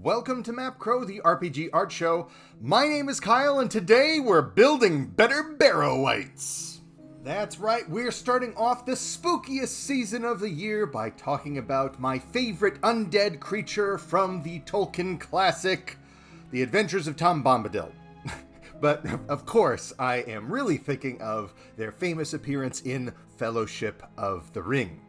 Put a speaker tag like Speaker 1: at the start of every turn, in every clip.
Speaker 1: welcome to Map Crow, the RPG art show. My name is Kyle, and today we're building better Barrow Wights. That's right, we're starting off the spookiest season of the year by talking about my favorite undead creature from the Tolkien classic, The Adventures of Tom Bombadil. But, of course, I am really thinking of their famous appearance in Fellowship of the Ring.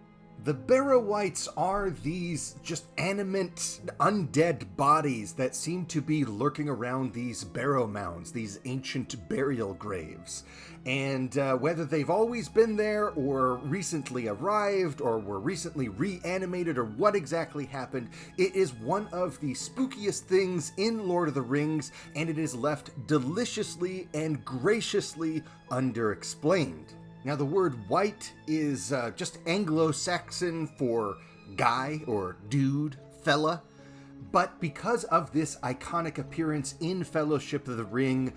Speaker 1: The Barrow Wights are these just animate, undead bodies that seem to be lurking around these barrow mounds, these ancient burial graves. And whether they've always been there, or recently arrived, or were recently reanimated, or what exactly happened, it is one of the spookiest things in Lord of the Rings, and it is left deliciously and graciously underexplained. Now, the word wight is just Anglo-Saxon for guy or dude, fella. But because of this iconic appearance in Fellowship of the Ring,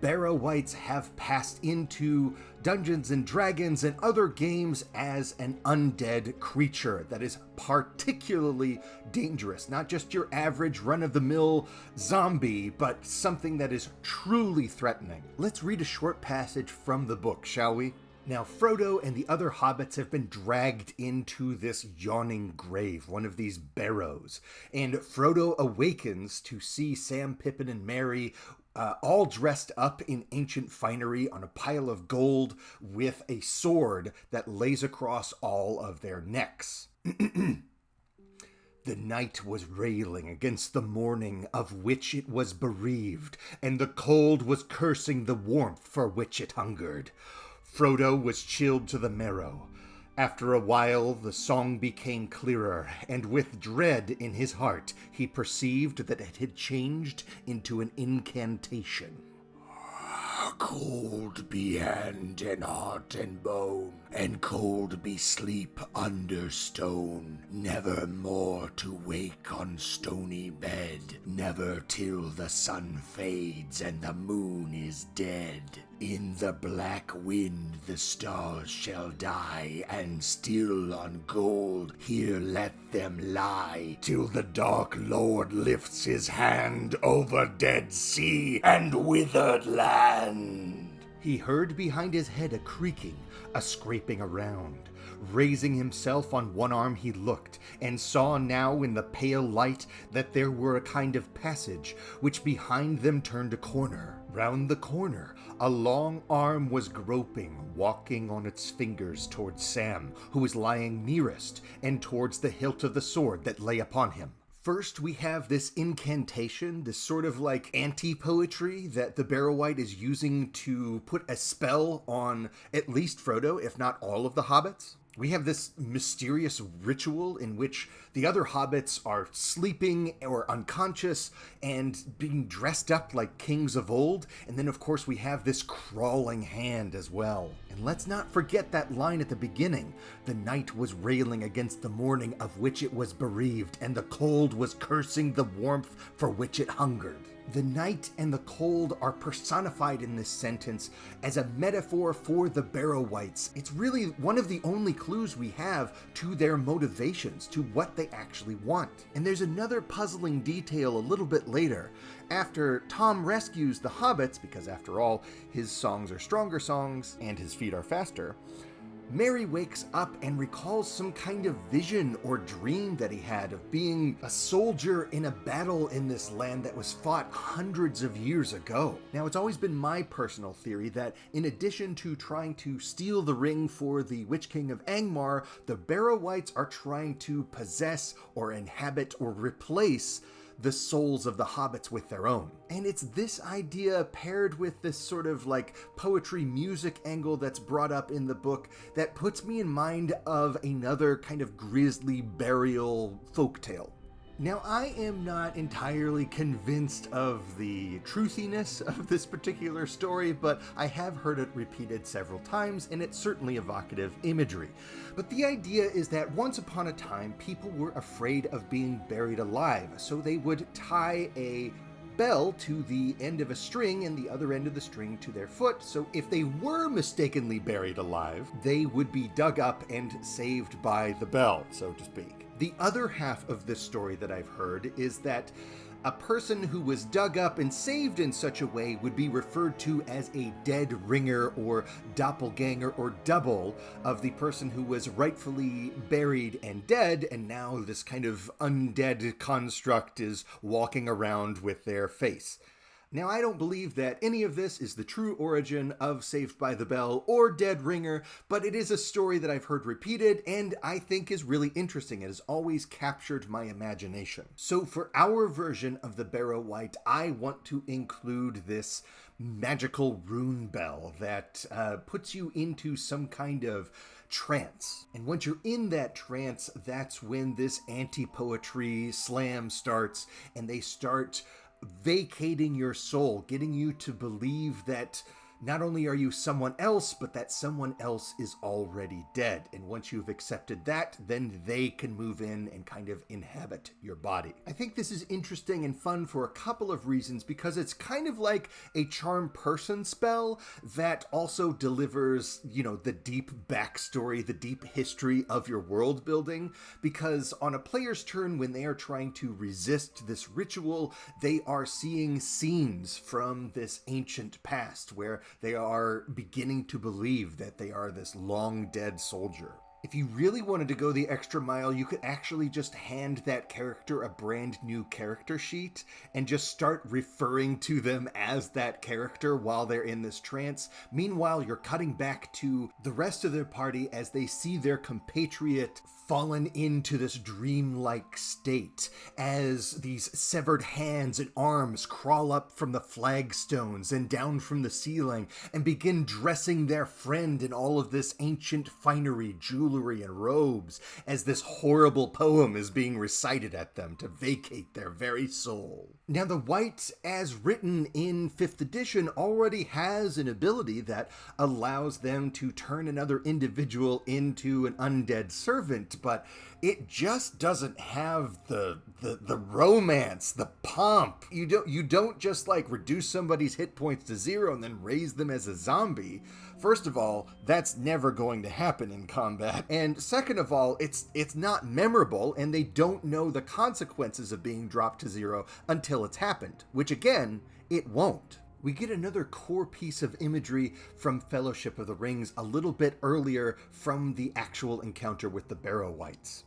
Speaker 1: Barrow Wights have passed into Dungeons and Dragons and other games as an undead creature that is particularly dangerous. Not just your average run-of-the-mill zombie, but something that is truly threatening. Let's read a short passage from the book, shall we? Now, Frodo and the other hobbits have been dragged into this yawning grave, one of these barrows, and Frodo awakens to see Sam, Pippin, and Merry all dressed up in ancient finery on a pile of gold with a sword that lays across all of their necks. The night was railing against the morning of which it was bereaved, and the cold was cursing the warmth for which it hungered. Frodo was chilled to the marrow. After a while, the song became clearer, and with dread in his heart, he perceived that it had changed into an incantation.
Speaker 2: Cold be hand and heart and bone, and cold be sleep under stone, never more to wake on stony bed, never till the sun fades and the moon is dead. In the black wind the stars shall die, and still on gold here let them lie, till the dark lord lifts his hand over dead sea and withered land.
Speaker 1: He heard behind his head a creaking, a scraping around. Raising himself on one arm he looked, and saw now in the pale light that there were a kind of passage, which behind them turned a corner. Round the corner, a long arm was groping, walking on its fingers towards Sam, who was lying nearest, and towards the hilt of the sword that lay upon him. First, we have this incantation, this sort of like anti-poetry that the Barrow Wight is using to put a spell on at least Frodo, if not all of the hobbits. We have this mysterious ritual in which the other hobbits are sleeping or unconscious and being dressed up like kings of old. And then, of course, we have this crawling hand as well. And let's not forget that line at the beginning. The night was railing against the morning of which it was bereaved, and the cold was cursing the warmth for which it hungered. The night and the cold are personified in this sentence as a metaphor for the Barrow Wights. It's really one of the only clues we have to their motivations, to what they actually want. And there's another puzzling detail a little bit later. After Tom rescues the hobbits, because after all, his songs are stronger songs and his feet are faster, Merry wakes up and recalls some kind of vision or dream that he had of being a soldier in a battle in this land that was fought hundreds of years ago. Now, it's always been my personal theory that in addition to trying to steal the ring for the Witch King of Angmar, the Barrow Wights are trying to possess or inhabit or replace the souls of the hobbits with their own. And it's this idea paired with this sort of like poetry music angle that's brought up in the book that puts me in mind of another kind of grisly burial folktale. Now, I am not entirely convinced of the truthiness of this particular story, but I have heard it repeated several times, and it's certainly evocative imagery. But the idea is that once upon a time, people were afraid of being buried alive, so they would tie a bell to the end of a string and the other end of the string to their foot, so if they were mistakenly buried alive, they would be dug up and saved by the bell, so to speak. The other half of this story that I've heard is that A person who was dug up and saved in such a way would be referred to as a dead ringer or doppelganger or double of the person who was rightfully buried and dead, and now this kind of undead construct is walking around with their face. Now, I don't believe that any of this is the true origin of Saved by the Bell or Dead Ringer, but it is a story that I've heard repeated and I think is really interesting. It has always captured my imagination. So for our version of the Barrow Wight, I want to include this magical rune bell that puts you into some kind of trance. And once you're in that trance, that's when this anti-poetry slam starts, and they start vacating your soul, getting you to believe that not only are you someone else, but that someone else is already dead. And once you've accepted that, then they can move in and kind of inhabit your body. I think this is interesting and fun for a couple of reasons, because it's kind of like a charm person spell that also delivers, the deep backstory, the deep history of your world building. Because on a player's turn, when they are trying to resist this ritual, they are seeing scenes from this ancient past where they are beginning to believe that they are this long dead soldier. If you really wanted to go the extra mile, you could actually just hand that character a brand new character sheet and just start referring to them as that character while they're in this trance. Meanwhile, you're cutting back to the rest of their party as they see their compatriot fallen into this dreamlike state, as these severed hands and arms crawl up from the flagstones and down from the ceiling and begin dressing their friend in all of this ancient finery, jewelry, and robes, as this horrible poem is being recited at them to vacate their very soul. Now, the wight, as written in 5th edition, already has an ability that allows them to turn another individual into an undead servant, but it just doesn't have the romance, the pomp. You don't just like reduce somebody's hit points to 0 and then raise them as a zombie. First of all, that's never going to happen in combat. And second of all, it's not memorable, and they don't know the consequences of being dropped to 0 until it's happened, which again, it won't. We get another core piece of imagery from Fellowship of the Rings a little bit earlier from the actual encounter with the Barrow Wights.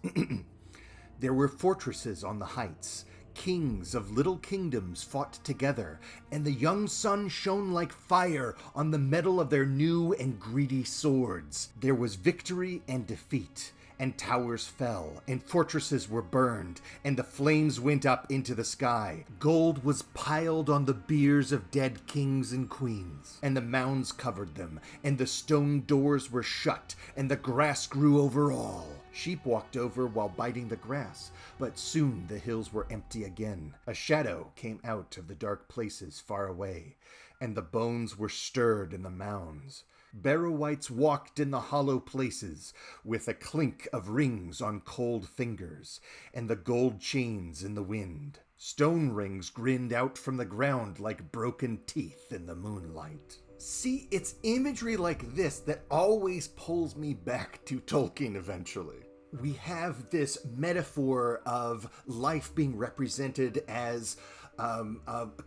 Speaker 1: There were fortresses on the heights. Kings of little kingdoms fought together, and the young sun shone like fire on the metal of their new and greedy swords. There was victory and defeat, and towers fell, and fortresses were burned, and the flames went up into the sky. Gold was piled on the biers of dead kings and queens, and the mounds covered them, and the stone doors were shut, and the grass grew over all. Sheep walked over while biting the grass, but soon the hills were empty again. A shadow came out of the dark places far away, and the bones were stirred in the mounds. Barrow Wights walked in the hollow places, with a clink of rings on cold fingers, and the gold chains in the wind. Stone rings grinned out from the ground like broken teeth in the moonlight. See, it's imagery like this that always pulls me back to Tolkien eventually. We have this metaphor of life being represented as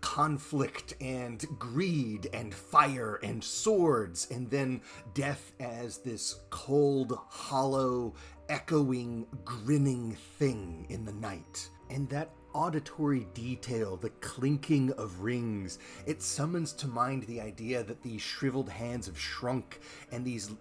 Speaker 1: conflict and greed and fire and swords, and then death as this cold, hollow, echoing, grinning thing in the night. And that auditory detail, the clinking of rings, it summons to mind the idea that these shriveled hands have shrunk and these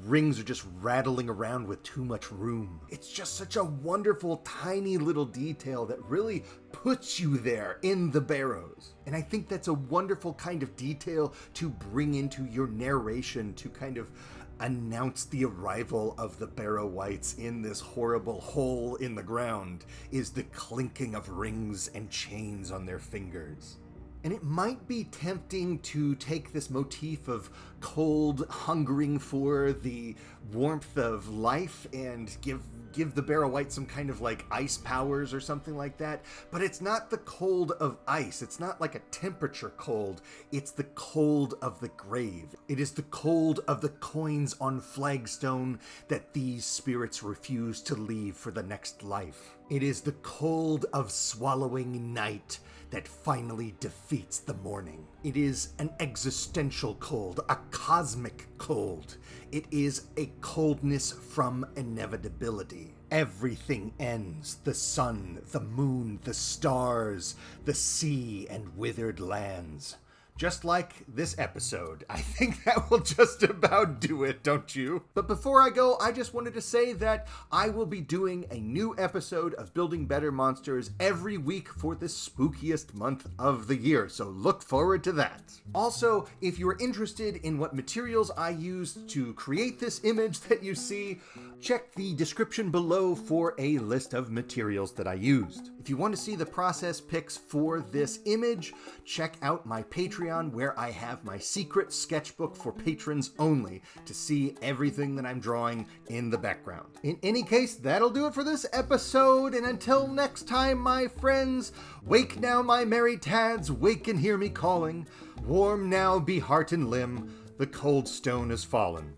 Speaker 1: rings are just rattling around with too much room. It's just such a wonderful tiny little detail that really puts you there in the Barrows. And I think that's a wonderful kind of detail to bring into your narration to kind of announce the arrival of the Barrow Wights in this horrible hole in the ground, is the clinking of rings and chains on their fingers. And it might be tempting to take this motif of cold, hungering for the warmth of life and give the Barrow Wight some kind of like ice powers or something like that, but it's not the cold of ice. It's not like a temperature cold. It's the cold of the grave. It is the cold of the coins on flagstone that these spirits refuse to leave for the next life. It is the cold of swallowing night that finally defeats the morning. It is an existential cold, a cosmic cold. It is a coldness from inevitability. Everything ends. The sun, the moon, the stars, the sea, and withered lands. Just like this episode. I think that will just about do it, don't you? But before I go, I just wanted to say that I will be doing a new episode of Building Better Monsters every week for the spookiest month of the year, so look forward to that. Also, if you're interested in what materials I used to create this image that you see, check the description below for a list of materials that I used. If you want to see the process pics for this image, check out my Patreon, where I have my secret sketchbook for patrons only to see everything that I'm drawing in the background. In any case, that'll do it for this episode, and until next time, my friends, wake now, my merry tads, wake and hear me calling. Warm now be heart and limb, the cold stone is fallen.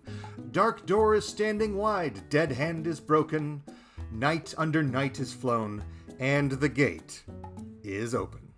Speaker 1: Dark door is standing wide, dead hand is broken, night under night is flown, and the gate is open.